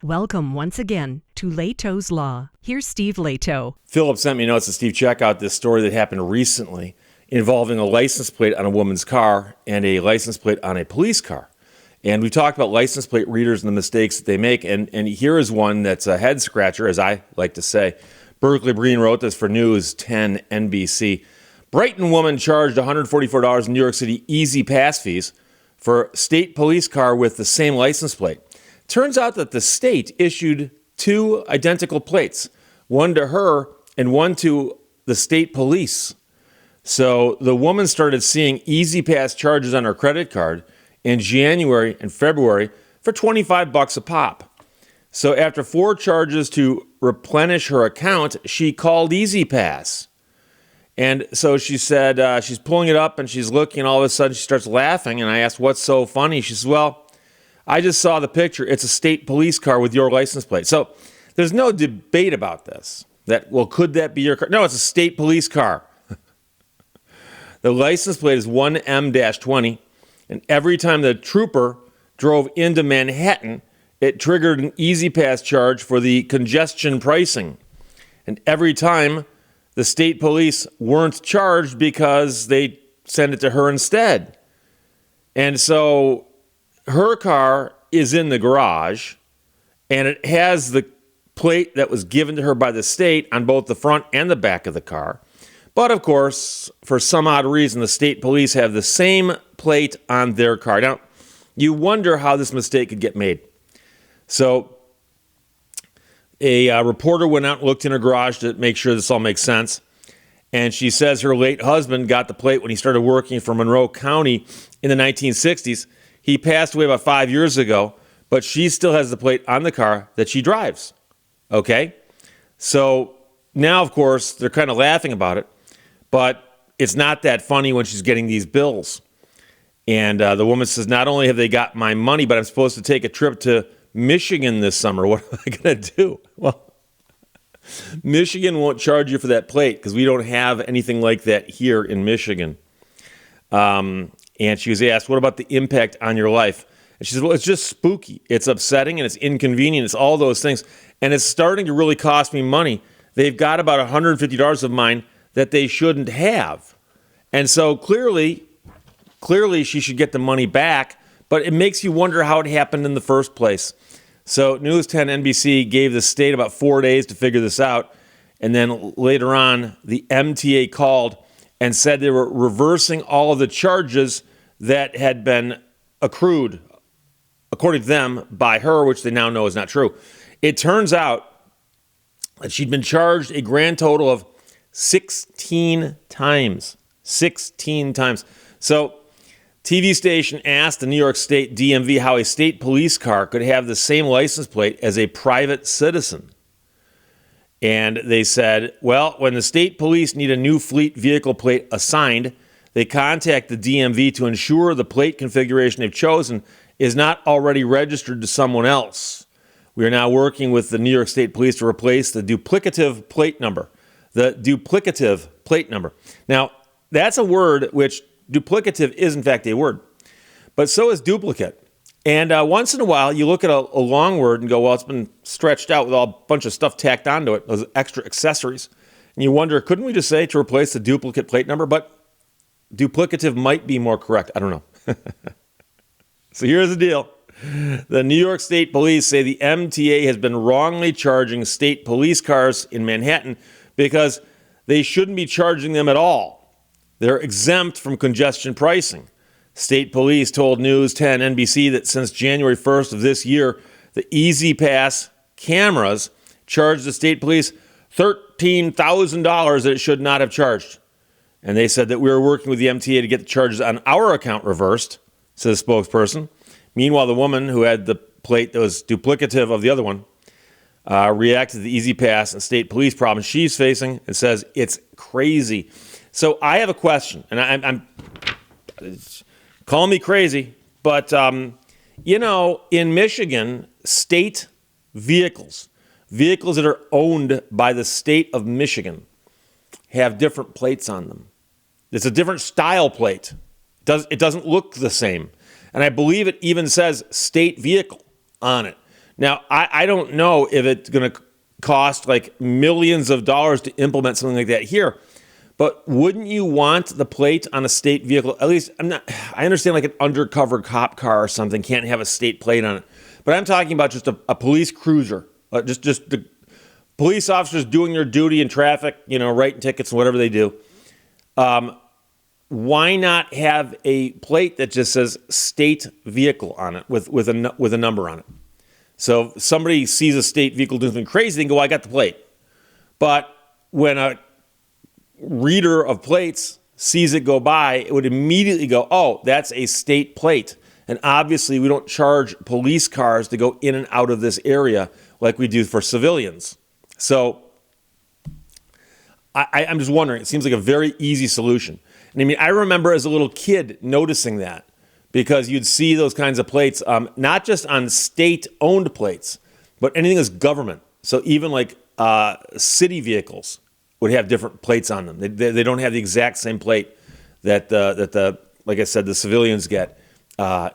Welcome once again to Lehto's Law. Here's Steve Lehto. Philip sent me notes to Steve, check out this story that happened recently involving a license plate on a woman's car and a license plate on a police car. And we talked about license plate readers and the mistakes that they make. And here is one that's a head scratcher, as I like to say. Berkeley Breen wrote this for News 10 NBC. Brighton woman charged $144 in New York City easy pass fees for state police car with the same license plate. Turns out that the state issued two identical plates, one to her and one to the state police. So the woman started seeing easy pass charges on her credit card in January and February for $25 a pop. So after 4 charges to replenish her account, she called Easy Pass. And so she said she's pulling it up and she's looking, and all of a sudden she starts laughing. And I asked, what's so funny? She says, well, I just saw the picture. It's a state police car with your license plate. So there's no debate about this. Could that be your car? No, it's a state police car. The license plate is 1M-20, and every time the trooper drove into Manhattan, it triggered an Easy Pass charge for the congestion pricing. And every time the state police weren't charged because they sent it to her instead. And so her car is in the garage, and it has the plate that was given to her by the state on both the front and the back of the car. But of course, for some odd reason, the state police have the same plate on their car. Now, you wonder how this mistake could get made. So a reporter went out and looked in her garage to make sure this all makes sense. And she says her late husband got the plate when he started working for Monroe County in the 1960s. He passed away about 5 years ago, but she still has the plate on the car that she drives. Okay? So now, of course, they're kind of laughing about it, but it's not that funny when she's getting these bills. And the woman says, not only have they got my money, but I'm supposed to take a trip to Michigan this summer. What am I going to do? Well, Michigan won't charge you for that plate because we don't have anything like that here in Michigan. And she was asked, what about the impact on your life? And she said, well, it's just spooky. It's upsetting and it's inconvenient. It's all those things. And it's starting to really cost me money. They've got about $150 of mine that they shouldn't have. And so clearly she should get the money back, but it makes you wonder how it happened in the first place. So News 10 NBC gave the state about 4 days to figure this out. And then later on, the MTA called and said they were reversing all of the charges that had been accrued, according to them, by her, which they now know is not true. It turns out that she'd been charged a grand total of 16 times. 16 times. So TV station asked the New York State DMV how a state police car could have the same license plate as a private citizen. And they said, well, when the state police need a new fleet vehicle plate assigned, they contact the DMV to ensure the plate configuration they've chosen is not already registered to someone else. We are now working with the New York State Police to replace the duplicative plate number. The duplicative plate number. Now, that's a word which duplicative is in fact a word, but so is duplicate. And once in a while, you look at a long word and go, well, it's been stretched out with a bunch of stuff tacked onto it, those extra accessories. And you wonder, couldn't we just say to replace the duplicate plate number? But duplicative might be more correct. I don't know. So here's the deal. The New York State Police say the MTA has been wrongly charging state police cars in Manhattan because they shouldn't be charging them at all. They're exempt from congestion pricing. State police told News 10 NBC that since January 1st of this year, the Easy Pass cameras charged the state police $13,000 that it should not have charged. And they said that we were working with the MTA to get the charges on our account reversed, says the spokesperson. Meanwhile, the woman who had the plate that was duplicative of the other one reacted to the Easy Pass and state police problem she's facing and says it's crazy. So I have a question, and I'm call me crazy, but in Michigan, state vehicles that are owned by the state of Michigan, have different plates on them. It's a different style plate. It doesn't look the same, and I believe it even says state vehicle on it. Now, I don't know if it's going to cost like millions of dollars to implement something like that here, but wouldn't you want the plate on a state vehicle? At least I understand like an undercover cop car or something can't have a state plate on it, but I'm talking about just a police cruiser, just the police officers doing their duty in traffic, writing tickets and whatever they do. Why not have a plate that just says state vehicle on it with a number on it? So if somebody sees a state vehicle doing something crazy, they can go, I got the plate. But when a reader of plates sees it go by, it would immediately go, oh, that's a state plate. And obviously we don't charge police cars to go in and out of this area like we do for civilians. So I'm just wondering, it seems like a very easy solution. And I mean, I remember as a little kid noticing that, because you'd see those kinds of plates, not just on state-owned plates, but anything that's government. So even like city vehicles would have different plates on them. They don't have the exact same plate that like I said, the civilians get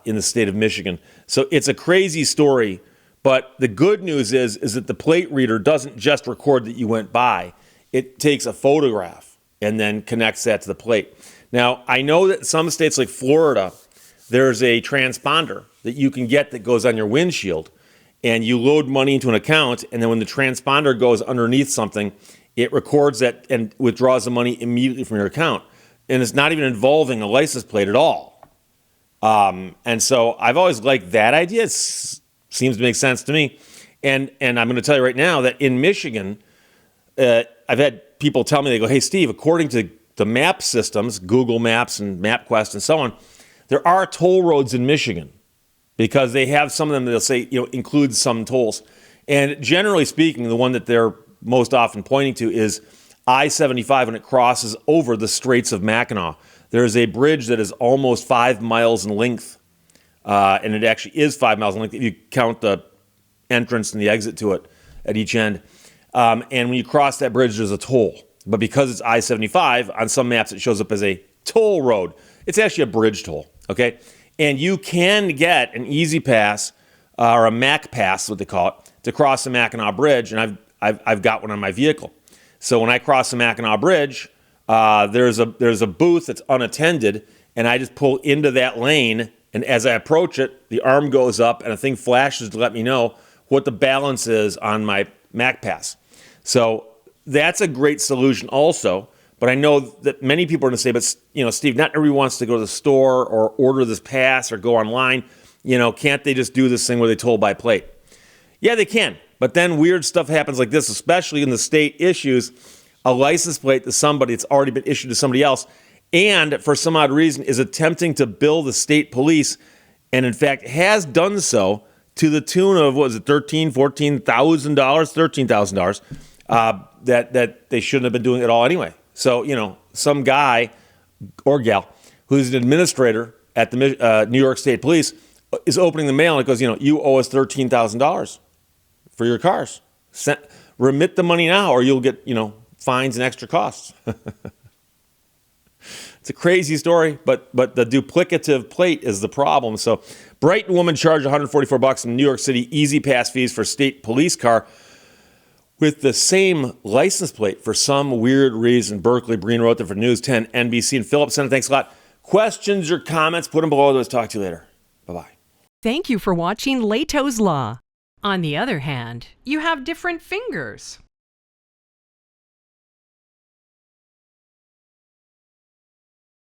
in the state of Michigan. So it's a crazy story, but the good news is that the plate reader doesn't just record that you went by. It takes a photograph and then connects that to the plate. Now, I know that in some states like Florida, there's a transponder that you can get that goes on your windshield, and you load money into an account, and then when the transponder goes underneath something, it records that and withdraws the money immediately from your account. And it's not even involving a license plate at all. And so I've always liked that idea. It seems to make sense to me. And I'm going to tell you right now that in Michigan, I've had people tell me, they go, hey, Steve, according to the map systems, Google Maps and MapQuest and so on, there are toll roads in Michigan because they have some of them, they'll say, include some tolls. And generally speaking, the one that they're most often pointing to is I-75 when it crosses over the Straits of Mackinac. There's a bridge that is almost 5 miles in length, and it actually is 5 miles in length if you count the entrance and the exit to it at each end. And when you cross that bridge, there's a toll. But because it's I-75, on some maps it shows up as a toll road. It's actually a bridge toll, okay? And you can get an easy pass, or a Mac pass, what they call it, to cross the Mackinac Bridge, and I've got one on my vehicle. So when I cross the Mackinac Bridge, there's a booth that's unattended, and I just pull into that lane, and as I approach it, the arm goes up, and a thing flashes to let me know what the balance is on my Mac pass. So that's a great solution also. But I know that many people are going to say, but Steve, not everyone wants to go to the store or order this pass or go online. Can't they just do this thing where they toll by plate? Yeah, they can. But then weird stuff happens like this, especially in the state issues a license plate to somebody that's already been issued to somebody else, and for some odd reason is attempting to bill the state police, and in fact has done so to the tune of, what was it, $13,000, $14,000, $13,000, that they shouldn't have been doing at all anyway. So, some guy or gal who's an administrator at the New York State Police is opening the mail and it goes, you owe us $13,000 for your cars. Remit the money now or you'll get, fines and extra costs. It's a crazy story, but the duplicative plate is the problem. So Brighton woman charged $144 in New York City easy pass fees for state police car with the same license plate for some weird reason. Berkeley Breen wrote that for News 10 NBC. And Philip Senna, thanks a lot. Questions or comments, put them below. Let's talk to you later. Bye-bye. Thank you for watching Lehto's Law. On the other hand, you have different fingers.